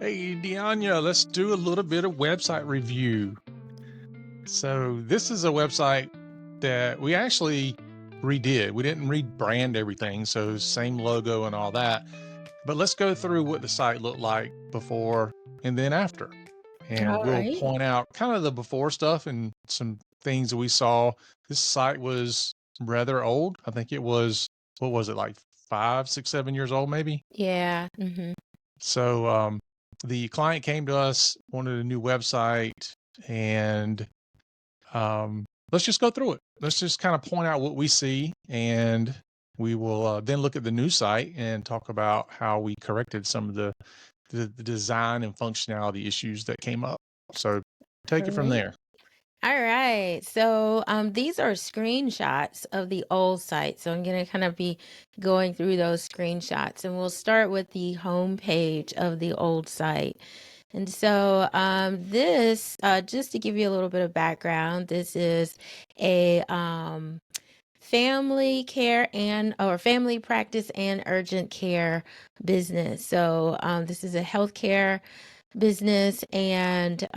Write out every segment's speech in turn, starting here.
Hey, Deanya, let's do a little bit of website review. So, this is a website that we actually redid. We didn't rebrand everything, so same logo and all that. But let's go through what the site looked like before and then after. And All we'll right. point out kind of the before stuff and some things that we saw. This site was rather old. I think it was, what was it, like 5, 6, 7 years old, maybe? Yeah. Mhm. So the client came to us, wanted a new website, and let's just go through it. Let's just kind of point out what we see, and we will then look at the new site and talk about how we corrected some of the design and functionality issues that came up. So All take it from right. there. All right. So these are screenshots of the old site. So I'm going to kind of be going through those screenshots, and we'll start with the home page of the old site. And so this, just to give you a little bit of background, this is a family care and or family practice and urgent care business. So this is a healthcare business, and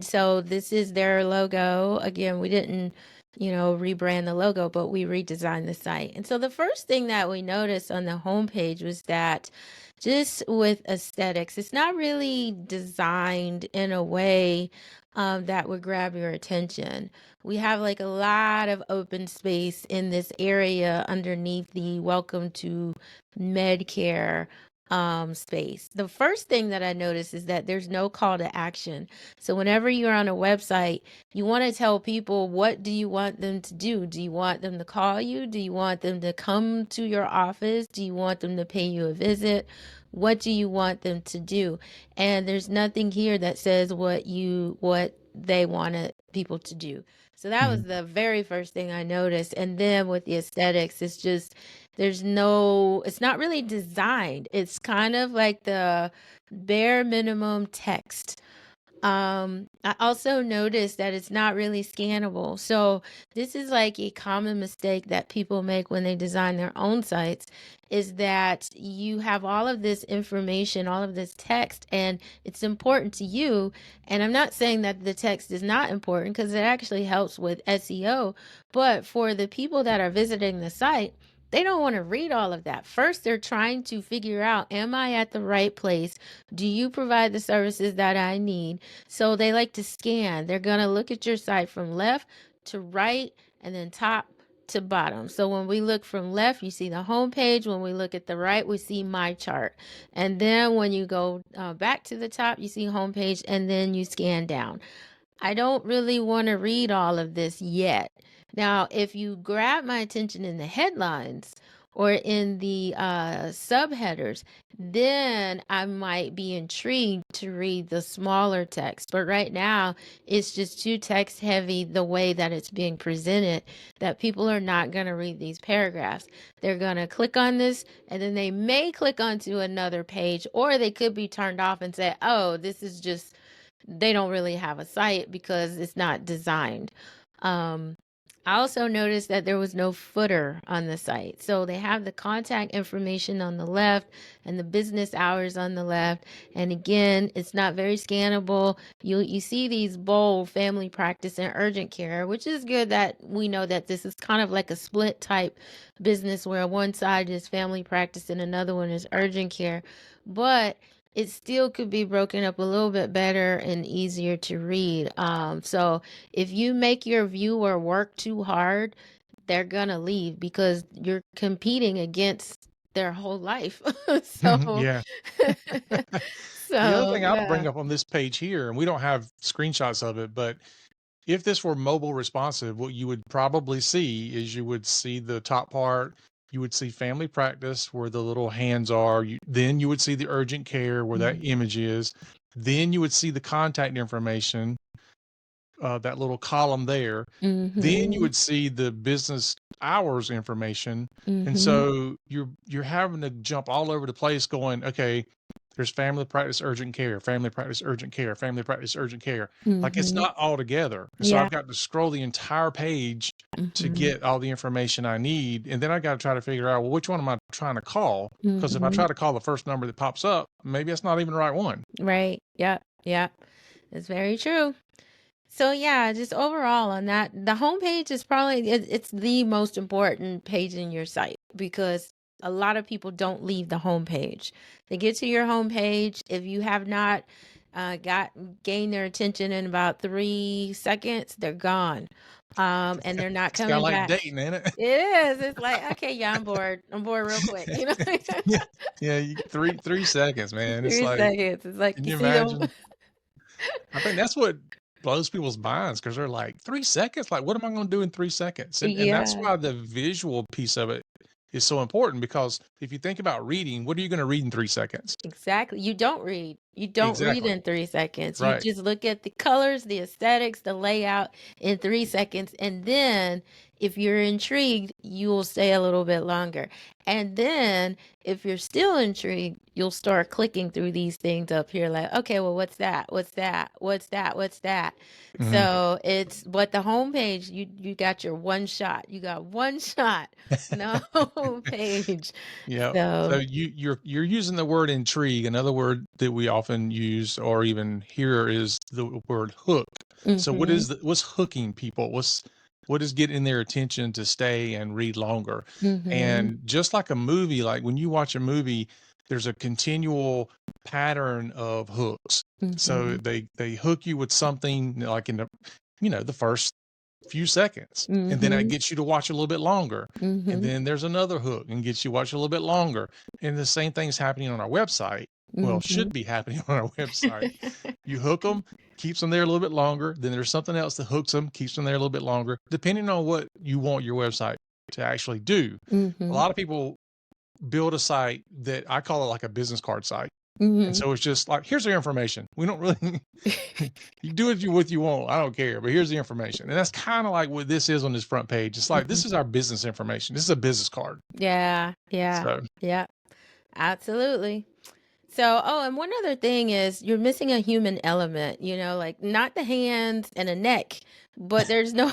so this is their logo. Again, we didn't, rebrand the logo, but we redesigned the site. And so the first thing that we noticed on the homepage was that just with aesthetics, it's not really designed in a way that would grab your attention. We have like a lot of open space in this area underneath the Welcome to Medcare space. The first thing that I noticed is that there's no call to action. So whenever you're on a website, you want to tell people, what do you want them to do? Do you want them to call you? Do you want them to come to your office? Do you want them to pay you a visit? What do you want them to do? And there's nothing here that says what they wanted people to do. So that was Mhm. the very first thing I noticed. And then with the aesthetics, it's not really designed. It's kind of like the bare minimum text. I also noticed that it's not really scannable. So this is like a common mistake that people make when they design their own sites, is that you have all of this information, all of this text, and it's important to you. And I'm not saying that the text is not important, because it actually helps with SEO, but for the people that are visiting the site, they don't want to read all of that. First, they're trying to figure out, am I at the right place? Do you provide the services that I need? So they like to scan. They're going to look at your site from left to right and then top to bottom. So when we look from left, you see the home page. When we look at the right, we see my chart. And then when you go back to the top, you see home page, and then you scan down. I don't really want to read all of this yet. Now, if you grab my attention in the headlines or in the subheaders, then I might be intrigued to read the smaller text. But right now, it's just too text heavy the way that it's being presented, that people are not going to read these paragraphs. They're going to click on this, and then they may click onto another page, or they could be turned off and say, oh, this is just, they don't really have a site because it's not designed. Um, I also noticed that there was no footer on the site. So they have the contact information on the left and the business hours on the left. And again, it's not very scannable. You see these bold family practice and urgent care, which is good that we know that this is kind of like a split type business where one side is family practice and another one is urgent care. But it still could be broken up a little bit better and easier to read. So if you make your viewer work too hard, they're gonna leave because you're competing against their whole life. So, Yeah. The other so thing I'll bring yeah. up on this page here, and we don't have screenshots of it, but if this were mobile responsive, what you would probably see is you would see the top part, you would see family practice where the little hands are, then you would see the urgent care where that Mhm. image is, then you would see the contact information, that little column there, then you Mhm. would see the business hours information, and Mhm. so you're having to jump all over the place going, okay, there's family practice urgent care, family practice urgent care, family practice urgent care. Like, it's Mhm. not all together. And so Yeah. I've got to scroll the entire page to Mhm. get all the information I need. And then I got to try to figure out, well, which one am I trying to call? Because if I Mhm. try to call the first number that pops up, maybe it's not even the right one. Right. Yep. Yep. It's very true. So yeah, just overall on that, the homepage is probably it's the most important page in your site because a lot of people don't leave the homepage. They get to your homepage. If you have not got gained their attention in about 3 seconds, they're gone, and they're not It's kind of coming like back. dating, ain't it? It is. It's like, okay, yeah, I'm bored. I'm bored real quick. You know, Yeah. Yeah. 3 seconds, man. It's like, 3 seconds. It's like can you you see them. imagine? I think that's what blows people's minds because they're like, 3 seconds? Like, what am I going to do in 3 seconds? And that's Yeah. why the visual piece of it is so important because if you think about reading, what are you going to read in 3 seconds? Exactly. You don't read. You don't read Exactly. in 3 seconds. You Right. just look at the colors, the aesthetics, the layout in 3 seconds, and then if you're intrigued, you will stay a little bit longer. And then if you're still intrigued, you'll start clicking through these things up here like, "Okay, well, what's that? What's that? What's that? What's that?" Hmm. So, it's but the homepage, you got your one shot. You got one shot on the homepage. Yeah. So So you're using the word intrigue. Another word that we often use or even hear is the word hook. So mhm. what's hooking people? What is getting their attention to stay and read longer? Mhm. And just like a movie, like when you watch a movie, there's a continual pattern of hooks. So Mhm. they hook you with something like in the first few seconds, and then it Mhm. gets you to watch a little bit longer, and Mhm. then there's another hook and gets you to watch a little bit longer, and the same thing's happening on our website. Well, Mhm. should be happening on our website. You hook them, keeps them there a little bit longer, then there's something else that hooks them, keeps them there a little bit longer, depending on what you want your website to actually do. A Mhm. lot of people build a site that I call it like a business card site. And Mhm. so it's just like, here's the information. We don't really you do what you want. I don't care, but here's the information. And that's kind of like what this is on this front page. It's like this is Mhm. our business information. This is a business card. Yeah, yeah, So yeah, absolutely. So, oh, and one other thing is you're missing a human element, like not the hands and a neck, but there's no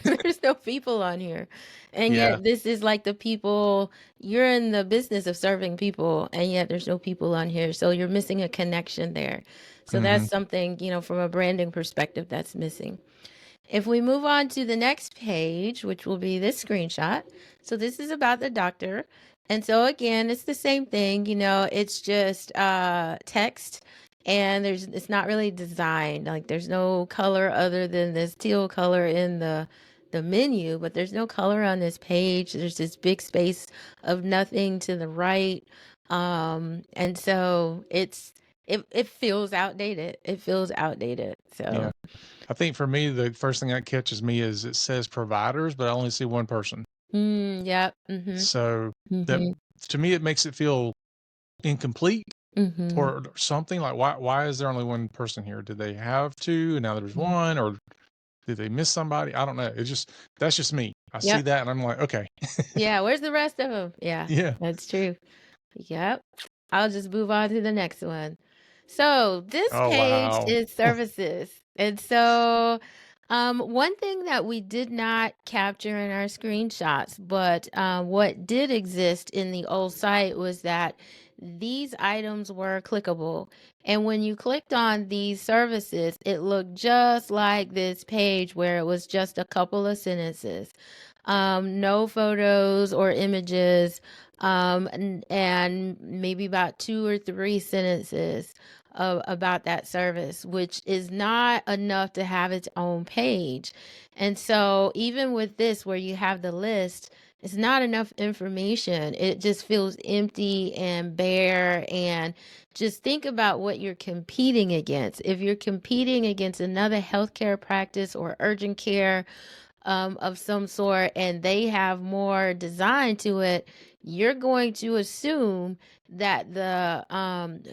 there's no people on here. And yeah. yet this is like the people you're in the business of serving people and yet there's no people on here. So you're missing a connection there. So that's Hmm. something, from a branding perspective that's missing. If we move on to the next page, which will be this screenshot. So this is about the doctor. And so again, it's the same thing, it's just text and it's not really designed. Like there's no color other than this teal color in the menu, but there's no color on this page. There's this big space of nothing to the right. And so it feels outdated. It feels outdated. Yeah. So I think for me, the first thing that catches me is it says providers, but I only see one person. Yep. Mhm. So that Mhm. to me, it makes it feel incomplete Mhm. or something like why is there only one person here? Did they have two and now there's Mhm. one, or did they miss somebody? I don't know. It's just that's just me. I see Yep. that and I'm like, okay. Yeah, where's the rest of them? Yeah, Yeah. that's true. Yep. I'll just move on to the next one. So this Oh, page wow. is services. And so one thing that we did not capture in our screenshots, but what did exist in the old site was that these items were clickable. And when you clicked on these services, it looked just like this page where it was just a couple of sentences, no photos or images, and maybe about 2 or 3 sentences about that service, which is not enough to have its own page. And so, even with this, where you have the list, it's not enough information. It just feels empty and bare. And just think about what you're competing against. If you're competing against another healthcare practice or urgent care, of some sort and they have more design to it, you're going to assume that the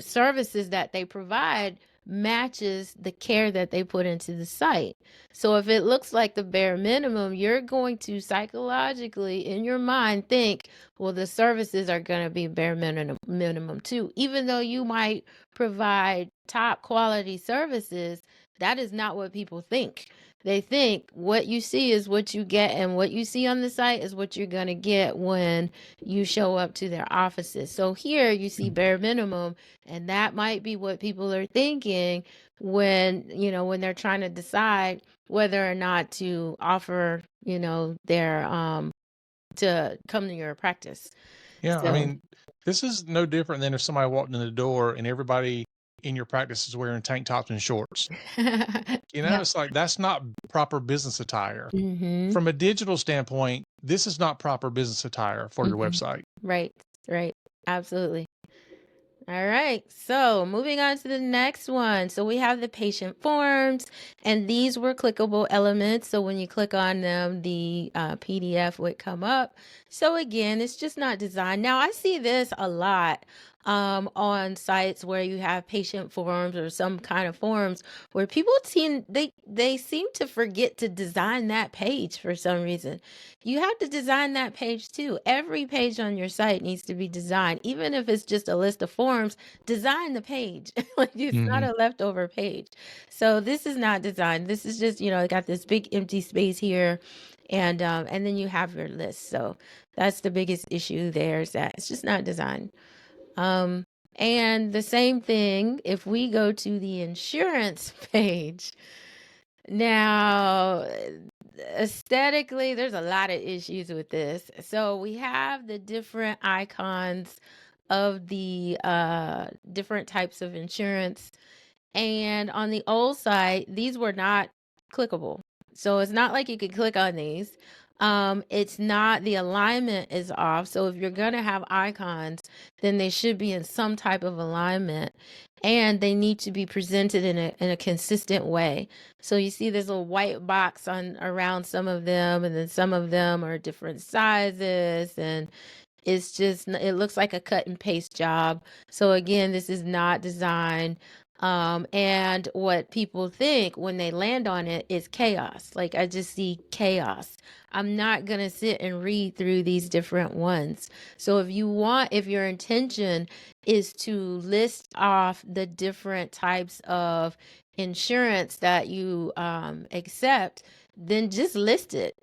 services that they provide matches the care that they put into the site. So if it looks like the bare minimum, you're going to psychologically in your mind think, well, the services are going to be bare minimum too. Even though you might provide top quality services, that is not what people think. They think what you see is what you get, and what you see on the site is what you're going to get when you show up to their offices. So here you see Mm. bare minimum, and that might be what people are thinking when, when they're trying to decide whether or not to offer, their to come to your practice. Yeah, I So mean, this is no different than if somebody walked in the door and everybody in your practice is wearing tank tops and shorts. yep. It's like that's not proper business attire. Mhm. From a digital standpoint, this is not proper business attire for your Mhm. website. Right. Right. Absolutely. All right, so moving on to the next one. So we have the patient forms, and these were clickable elements. So when you click on them, the PDF would come up. So again, it's just not designed. Now I see this a lot on sites where you have patient forms or some kind of forms where people seem they seem to forget to design that page for some reason. You have to design that page too. Every page on your site needs to be designed, even if it's just a list of forms. Design the page. Like it's not Mhm. a leftover page. So this is not designed. This is just, it got this big empty space here, and then you have your list. So that's the biggest issue there, is that it's just not designed. Um, and the same thing if we go to the insurance page. Now, aesthetically, there's a lot of issues with this. So we have the different icons of the different types of insurance. And on the old site, these were not clickable. So it's not like you could click on these. It's not, the alignment is off. So if you're gonna have icons, then they should be in some type of alignment, and they need to be presented in a consistent way. So you see this little white box on around some of them, and then some of them are different sizes, and it's just it looks like a cut and paste job. So again, this is not designed. And what people think when they land on it is chaos. Like I just see chaos. I'm not gonna sit and read through these different ones. So if your intention is to list off the different types of insurance that you accept, then just list it,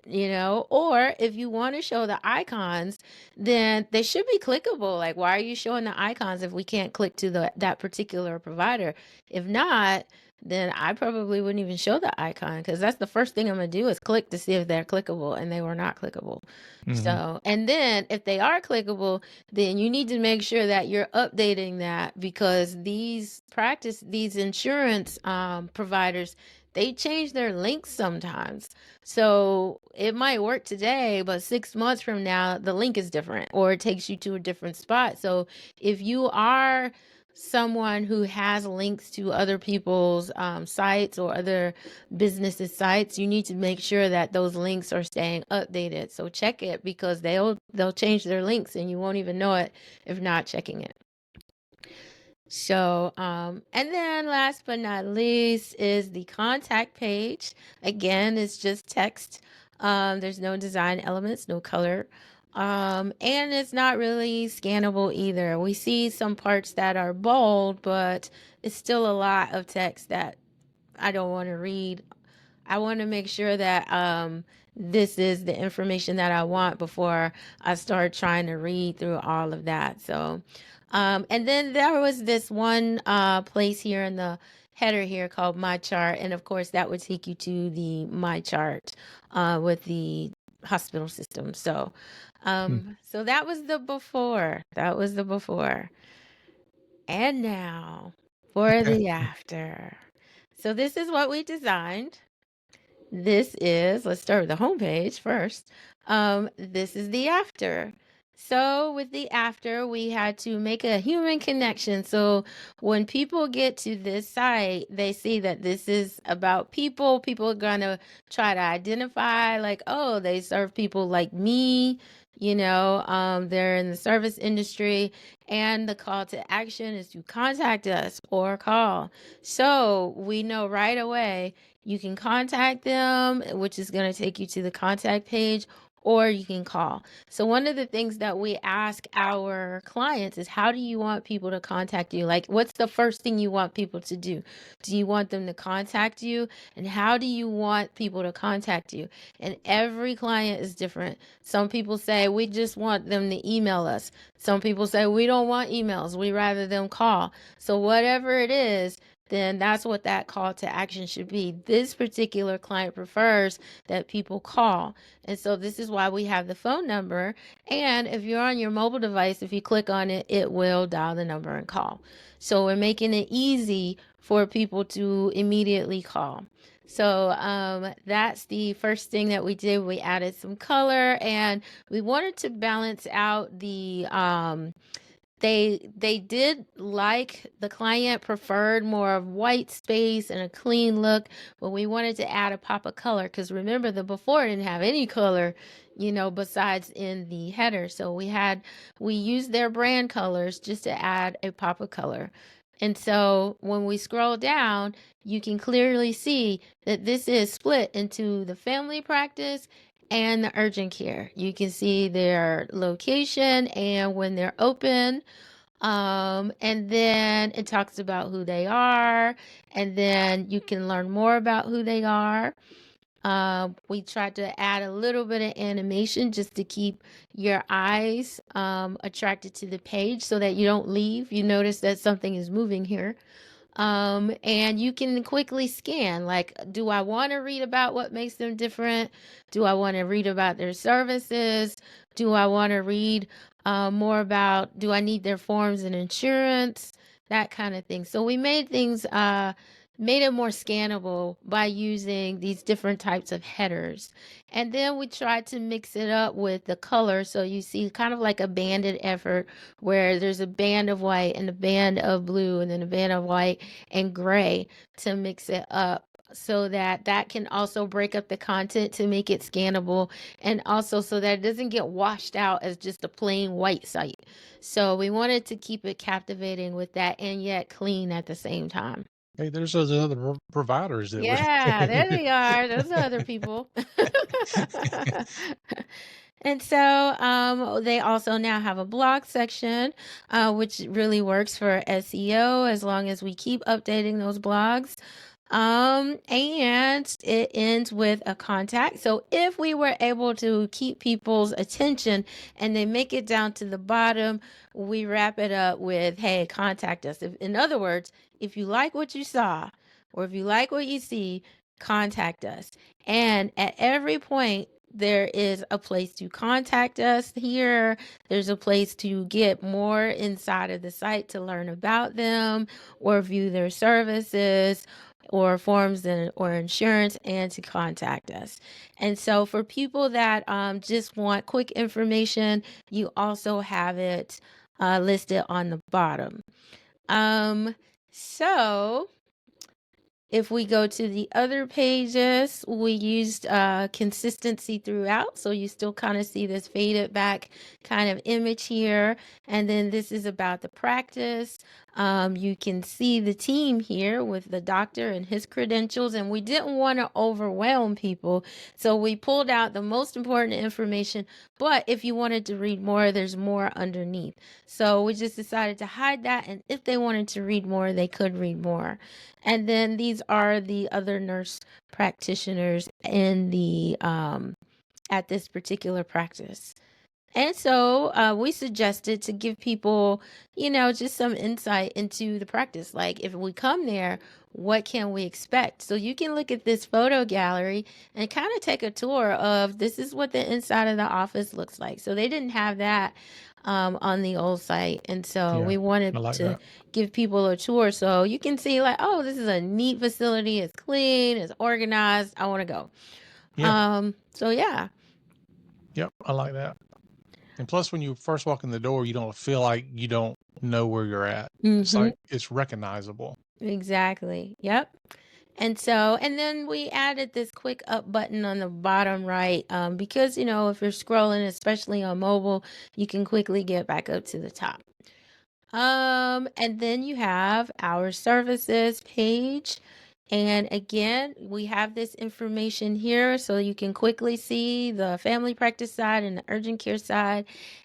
or if you want to show the icons, then they should be clickable. Like, why are you showing the icons if we can't click to that particular provider? If not, then I probably wouldn't even show the icon, because that's the first thing I'm gonna do is click to see if they're clickable, and they were not clickable. Mhm. So, and then if they are clickable, then you need to make sure that you're updating that, because these insurance providers, they change their links sometimes. So it might work today, but 6 months from now, the link is different, or it takes you to a different spot. So if you are someone who has links to other people's sites or other businesses' sites, you need to make sure that those links are staying updated. So check it, because they'll change their links and you won't even know it if not checking it. So, and then last but not least is the contact page. Again, it's just text. There's no design elements, no color. And it's not really scannable either. We see some parts that are bold, but it's still a lot of text that I don't want to read. I want to make sure that this is the information that I want before I start trying to read through all of that. So, and then there was this one place here in the header here called My Chart, and of course that would take you to the My Chart with the hospital system. So, Mm. so that was the before. That was the before. And now for the after. So this is what we designed. This is, let's start with the homepage first. This is the after. So with the after, we had to make a human connection. So when people get to this site, they see that this is about people. People are gonna try to identify, like, oh, they serve people like me. they're in the service industry, and the call to action is to contact us or call. So we know right away you can contact them, which is going to take you to the contact page, or you can call. So one of the things that we ask our clients is, how do you want people to contact you? Like, what's the first thing you want people to do? Do you want them to contact you? And how do you want people to contact you? And every client is different. Some people say, we just want them to email us. Some people say, we don't want emails. We rather them call. So whatever it is, then that's what that call to action should be. This particular client prefers that people call. And so this is why we have the phone number. And if you're on your mobile device, if you click on it, it will dial the number and call. So we're making it easy for people to immediately call. So that's the first thing that we did. We added some color, and we wanted to balance out the they did, like, the client preferred more of white space and a clean look, but we wanted to add a pop of color, because remember, the before didn't have any color, besides in the header. So we used their brand colors just to add a pop of color. And so when we scroll down, you can clearly see that this is split into the family practice and the urgent care. You can see their location and when they're open. And then it talks about who they are, and then you can learn more about who they are. We tried to add a little bit of animation just to keep your eyes attracted to the page so that you don't leave. You notice that something is moving here. And you can quickly scan, like, do I want to read about what makes them different? Do I want to read about their services? Do I want to read more about, do I need their forms and insurance? That kind of thing. So we made made it more scannable by using these different types of headers. And then we tried to mix it up with the color. So you see kind of like a banded effort, where there's a band of white and a band of blue and then a band of white and gray, to mix it up, so that can also break up the content to make it scannable, and also so that it doesn't get washed out as just a plain white site. So we wanted to keep it captivating with that, and yet clean at the same time. Hey, there's those other providers that would. Yeah, there they are. Those are other people. And so they also now have a blog section, which really works for SEO, as long as we keep updating those blogs. And it ends with a contact. So if we were able to keep people's attention and they make it down to the bottom, we wrap it up with, hey, contact us. In other words, if you like what you saw, or if you like what you see, contact us. And at every point, there is a place to contact us here. There's a place to get more inside of the site, to learn about them or view their services or forms or insurance, and to contact us. And so for people that just want quick information, you also have it listed on the bottom. So if we go to the other pages, we used consistency throughout. So you still kind of see this faded back kind of image here. And then this is about the practice. You can see the team here with the doctor and his credentials. And we didn't want to overwhelm people, so we pulled out the most important information. But if you wanted to read more, there's more underneath. So we just decided to hide that. And if they wanted to read more, they could read more. And then these are the other nurse practitioners in the at this particular practice. And so we suggested to give people, just some insight into the practice. Like, if we come there, what can we expect? So you can look at this photo gallery and kind of take a tour of, this is what the inside of the office looks like. So they didn't have that on the old site. And so Yeah, we wanted I like to that. give people a tour, so you can see, like, oh, this is a neat facility. It's clean, it's organized. I want to go. Yeah, So yeah. yep, I like that. And plus, when you first walk in the door, you don't feel like you don't know where you're at. It's Mm-hmm. like it's recognizable. Exactly. Yep. And then we added this quick up button on the bottom right, because, if you're scrolling, especially on mobile, you can quickly get back up to the top. And then you have our services page. And again, we have this information here so you can quickly see the family practice side and the urgent care side,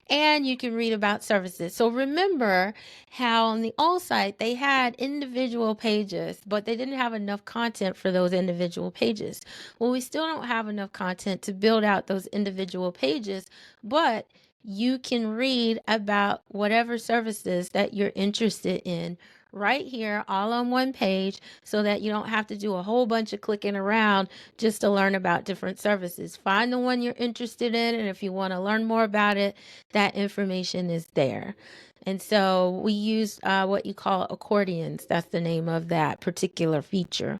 and you can read about services. So remember how on the old site they had individual pages, but they didn't have enough content for those individual pages. Well, we still don't have enough content to build out those individual pages, but you can read about whatever services that you're interested in right here, all on one page, so that you don't have to do a whole bunch of clicking around just to learn about different services. Find the one you're interested in, and if you want to learn more about it, that information is there. And so we use what you call accordions. That's the name of that particular feature.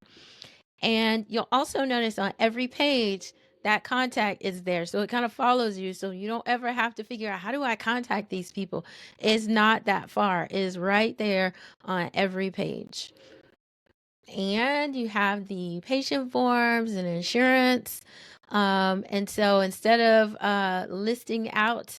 And you'll also notice on every page that contact is there. So it kind of follows you. So you don't ever have to figure out, how do I contact these people? It's not that far. It is right there on every page. And you have the patient forms and insurance. And so instead of listing out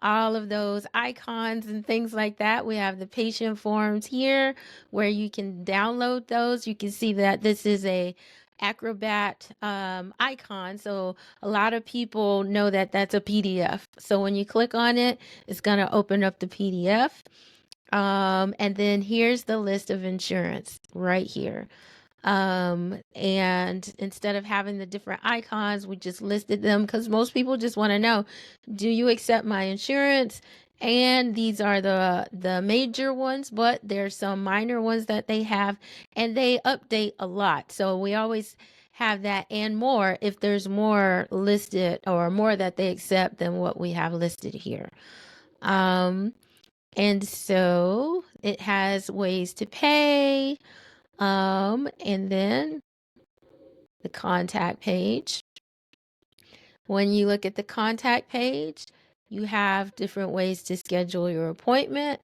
all of those icons and things like that, we have the patient forms here where you can download those. You can see that this is a Acrobat icon. So a lot of people know that that's a PDF. So when you click on it, it's going to open up the PDF. And then here's the list of insurance right here. And instead of having the different icons, we just listed them because most people just want to know, do you accept my insurance? And these are the major ones, but there's some minor ones that they have, and they update a lot. So we always have that and more if there's more listed or more that they accept than what we have listed here. And so it has ways to pay. And then the contact page. When you look at the contact page, you have different ways to schedule your appointment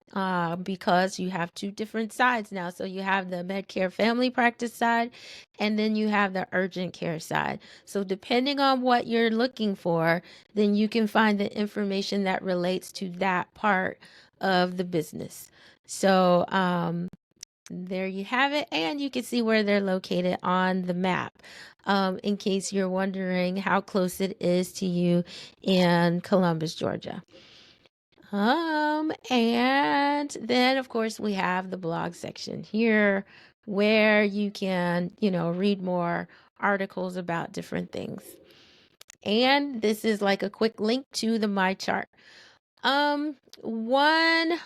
because you have two different sides now. So you have the Medicare family practice side, and then you have the urgent care side. So depending on what you're looking for, then you can find the information that relates to that part of the business. So there you have it, and you can see where they're located on the map, in case you're wondering how close it is to you in Columbus, Georgia. And then of course we have the blog section here where you can, read more articles about different things. And this is like a quick link to the My Chart. One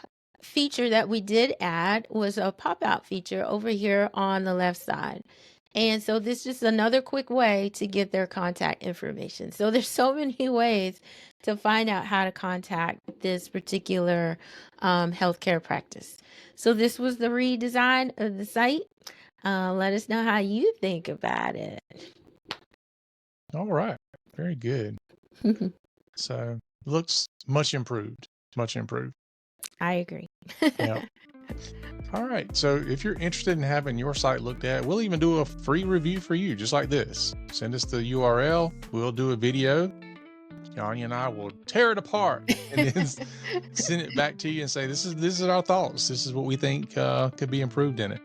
feature that we did add was a pop-out feature over here on the left side. And so this is just another quick way to get their contact information. So there's so many ways to find out how to contact this particular healthcare practice. So this was the redesign of the site. Let us know how you think about it. All right. Very good. So looks much improved. Much improved. I agree. Yeah. All right. So if you're interested in having your site looked at, we'll even do a free review for you, just like this. Send us the URL. We'll do a video. Yanni and I will tear it apart and then send it back to you and say, this is our thoughts. This is what we think could be improved in it,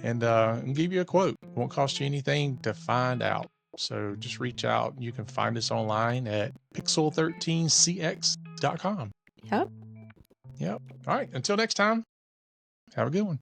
and give you a quote. It won't cost you anything to find out. So just reach out. You can find us online at pixel13cx.com. Yep. All right. Until next time, have a good one.